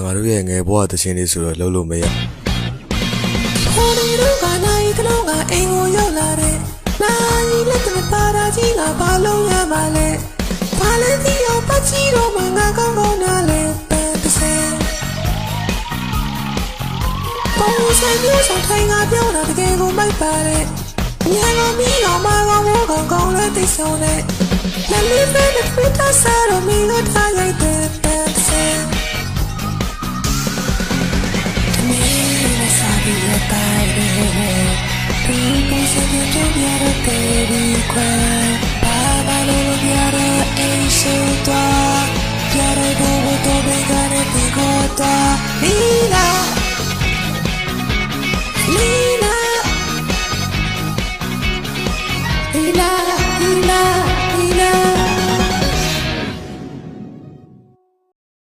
ငါတို့ရဲ့ငယ်ဘဝတခြင်းလေးဆိုတော့လုံးလို့မရခေါ်နေတော့ကနိုင်ကလုံးကအိမ်ကိုရောက်လာတဲ့နိုင်လက်တပါတာကြီးကဘာလုံးရပါလဲဘာလဲဒီအောင်ပတ်ချီတော့မငါကောင်းကောင်းနားလဲပန်းတစ်ဆယ်ပုံစံမျိုးဆောင်ထိုင်ငါပြောတာတကယ်ကိုမိုက်ပါတဲ့ညံတော်မီတော်မကောင်းကောင်းကောင်းလဲတိတ်ဆုံးတဲ့လက်လေးပဲနဲ့ပြတ်စားတော့မင်းတို့ထားရိုက်တဲ့ပန်းတစ်ဆယ်Baby, cry.